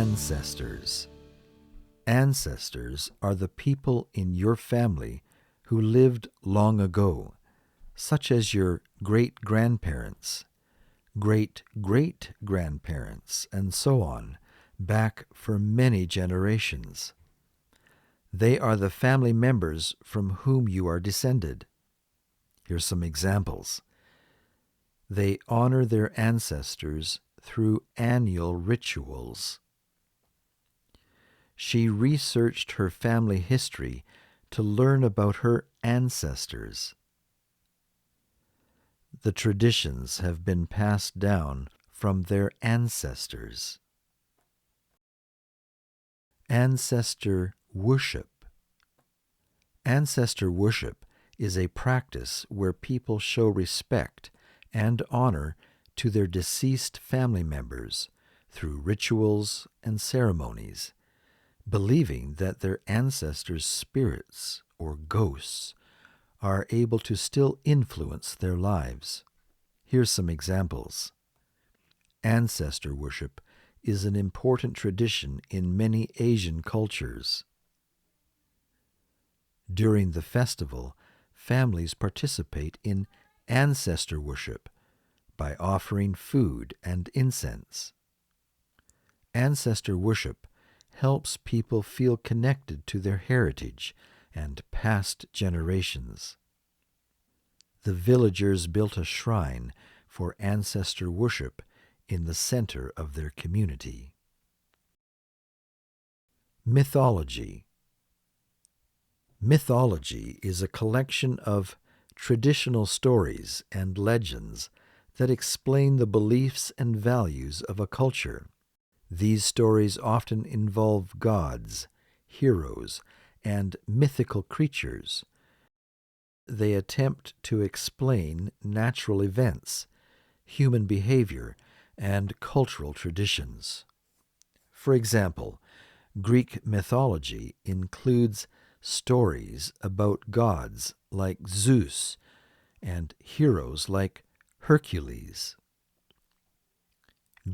Ancestors. Ancestors are the people in your family who lived long ago, such as your great-grandparents, great-great-grandparents, and so on, back for many generations. They are the family members from whom you are descended. Here's some examples. They honor their ancestors through annual rituals. She researched her family history to learn about her ancestors. The traditions have been passed down from their ancestors. Ancestor Worship. Ancestor worship is a practice where people show respect and honor to their deceased family members through rituals and ceremonies, believing that their ancestors' spirits or ghosts are able to still influence their lives. Here's some examples. Ancestor worship is an important tradition in many Asian cultures. During the festival, families participate in ancestor worship by offering food and incense. Ancestor worship helps people feel connected to their heritage and past generations. The villagers built a shrine for ancestor worship in the center of their community. Mythology. Mythology is a collection of traditional stories and legends that explain the beliefs and values of a culture. These stories often involve gods, heroes, and mythical creatures. They attempt to explain natural events, human behavior, and cultural traditions. For example, Greek mythology includes stories about gods like Zeus and heroes like Hercules.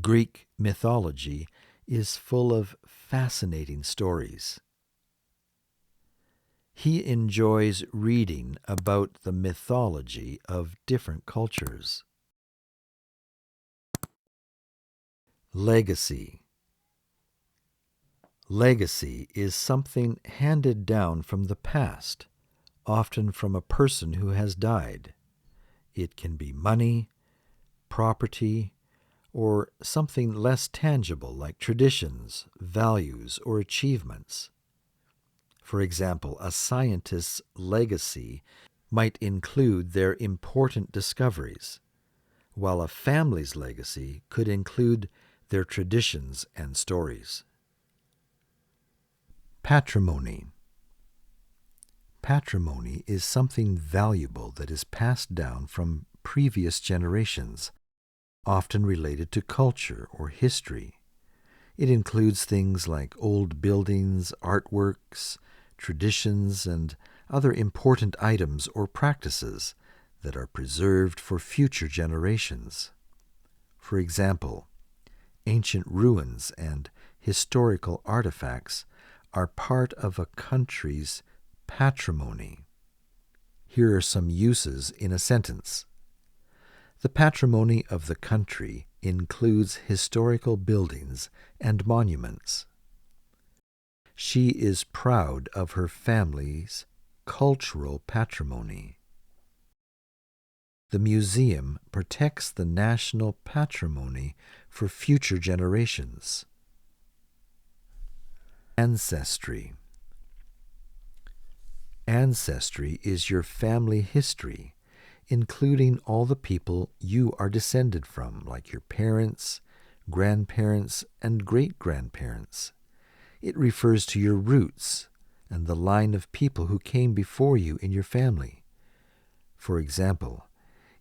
Greek mythology is full of fascinating stories. He enjoys reading about the mythology of different cultures. Legacy. Legacy is something handed down from the past, often from a person who has died. It can be money, property, or something less tangible like traditions, values, or achievements. For example, a scientist's legacy might include their important discoveries, while a family's legacy could include their traditions and stories. Patrimony. Patrimony is something valuable that is passed down from previous generations, often related to culture or history. It includes things like old buildings, artworks, traditions, and other important items or practices that are preserved for future generations. For example, ancient ruins and historical artifacts are part of a country's patrimony. Here are some uses in a sentence. The patrimony of the country includes historical buildings and monuments. She is proud of her family's cultural patrimony. The museum protects the national patrimony for future generations. Ancestry. Ancestry is your family history, including all the people you are descended from, like your parents, grandparents, and great-grandparents. It refers to your roots and the line of people who came before you in your family. For example,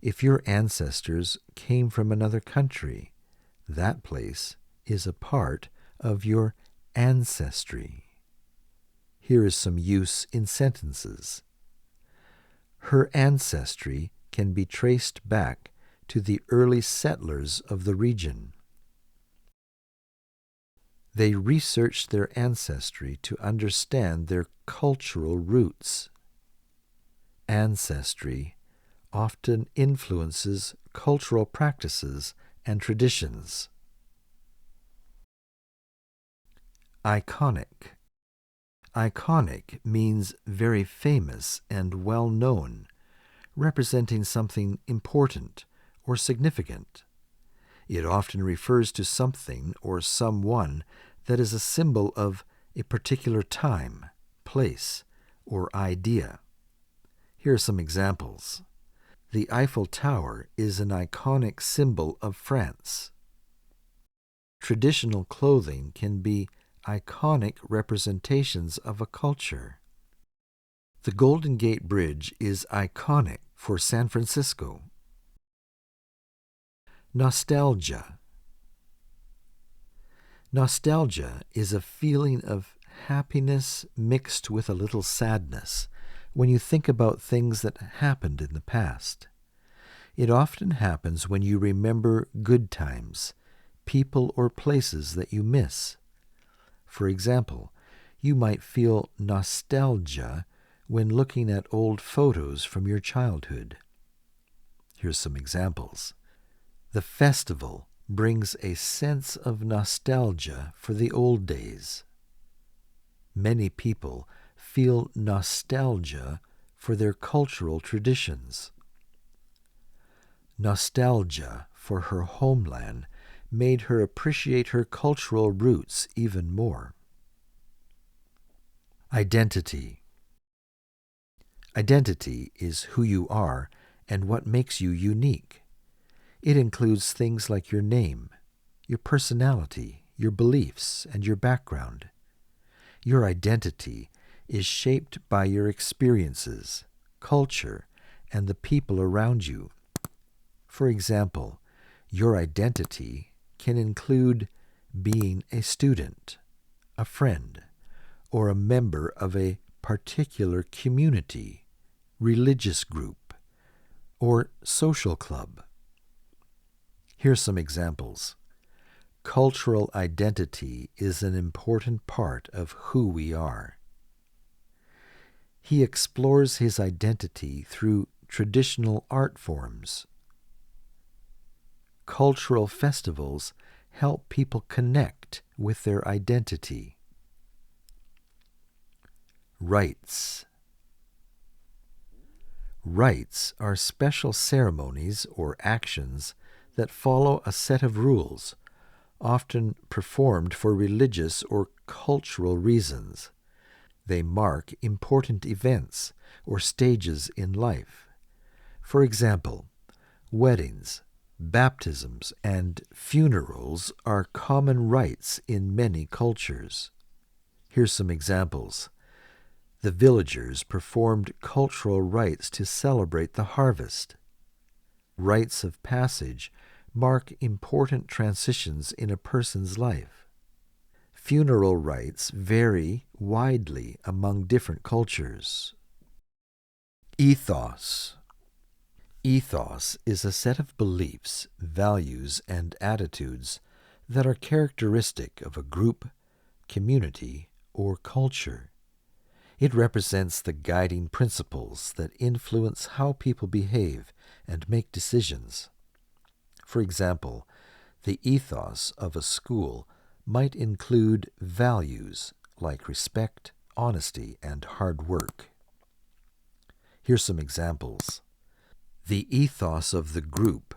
if your ancestors came from another country, that place is a part of your ancestry. Here is some use in sentences. Her ancestry can be traced back to the early settlers of the region. They research their ancestry to understand their cultural roots. Ancestry often influences cultural practices and traditions. Iconic. Iconic means very famous and well known, representing something important or significant. It often refers to something or someone that is a symbol of a particular time, place, or idea. Here are some examples. The Eiffel Tower is an iconic symbol of France. Traditional clothing can be iconic representations of a culture. The Golden Gate Bridge is iconic for San Francisco. Nostalgia. Nostalgia is a feeling of happiness mixed with a little sadness when you think about things that happened in the past. It often happens when you remember good times, people or places that you miss. For example, you might feel nostalgia when looking at old photos from your childhood. Here's some examples. The festival brings a sense of nostalgia for the old days. Many people feel nostalgia for their cultural traditions. Nostalgia for her homeland made her appreciate her cultural roots even more. Identity. Identity is who you are and what makes you unique. It includes things like your name, your personality, your beliefs, and your background. Your identity is shaped by your experiences, culture, and the people around you. For example, your identity can include being a student, a friend, or a member of a particular community, religious group, or social club. Here's some examples. Cultural identity is an important part of who we are. He explores his identity through traditional art forms. Cultural festivals help people connect with their identity. Rites. Rites are special ceremonies or actions that follow a set of rules, often performed for religious or cultural reasons. They mark important events or stages in life. For example, weddings, baptisms, and funerals are common rites in many cultures. Here's some examples. The villagers performed cultural rites to celebrate the harvest. Rites of passage mark important transitions in a person's life. Funeral rites vary widely among different cultures. Ethos. Ethos is a set of beliefs, values, and attitudes that are characteristic of a group, community, or culture. It represents the guiding principles that influence how people behave and make decisions. For example, the ethos of a school might include values like respect, honesty, and hard work. Here's some examples. The ethos of the group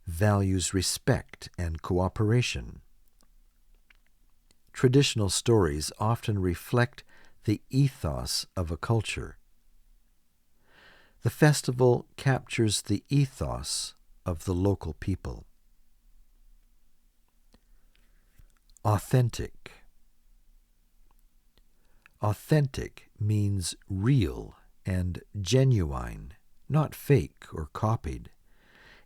values respect and cooperation. Traditional stories often reflect the ethos of a culture. The festival captures the ethos of the local people. Authentic. Authentic means real and genuine, not fake or copied.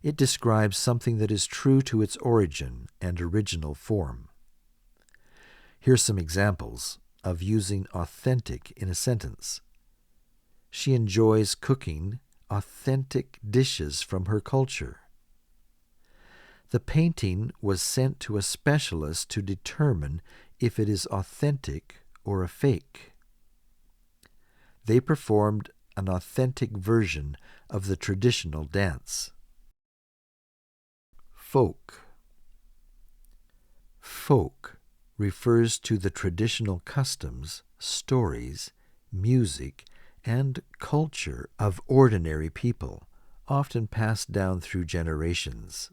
It describes something that is true to its origin and original form. Here's some examples of using authentic in a sentence. She enjoys cooking authentic dishes from her culture. The painting was sent to a specialist to determine if it is authentic or a fake. They performed an authentic version of the traditional dance. Folk. Folk refers to the traditional customs, stories, music, and culture of ordinary people, often passed down through generations.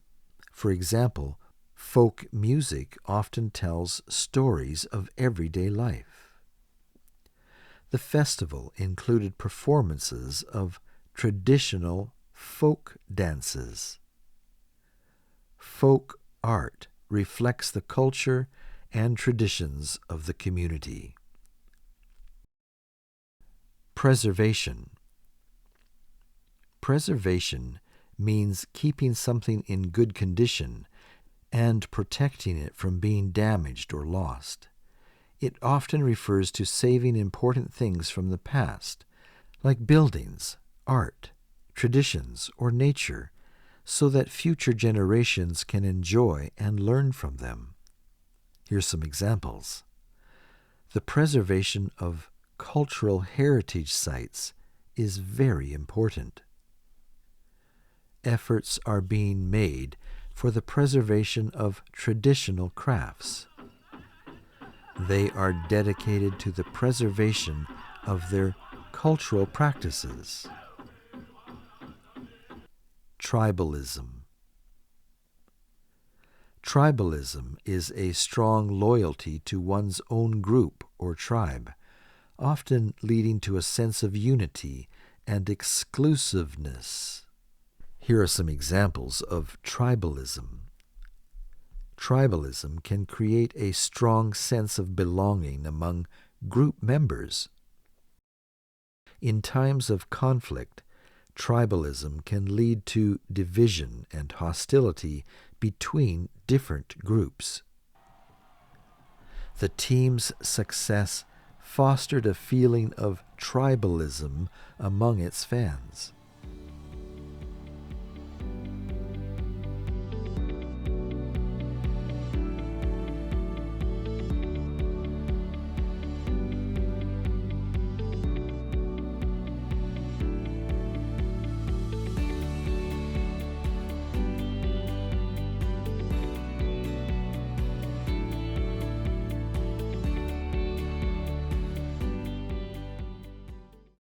For example, folk music often tells stories of everyday life. The festival included performances of traditional folk dances. Folk art reflects the culture and traditions of the community. Preservation. Preservation means keeping something in good condition and protecting it from being damaged or lost. It often refers to saving important things from the past, like buildings, art, traditions, or nature, so that future generations can enjoy and learn from them. Here's some examples. The preservation of cultural heritage sites is very important. Efforts are being made for the preservation of traditional crafts. They are dedicated to the preservation of their cultural practices. Tribalism. Tribalism is a strong loyalty to one's own group or tribe, often leading to a sense of unity and exclusiveness. Here are some examples of tribalism. Tribalism can create a strong sense of belonging among group members. In times of conflict, tribalism can lead to division and hostility between different groups. The team's success fostered a feeling of tribalism among its fans.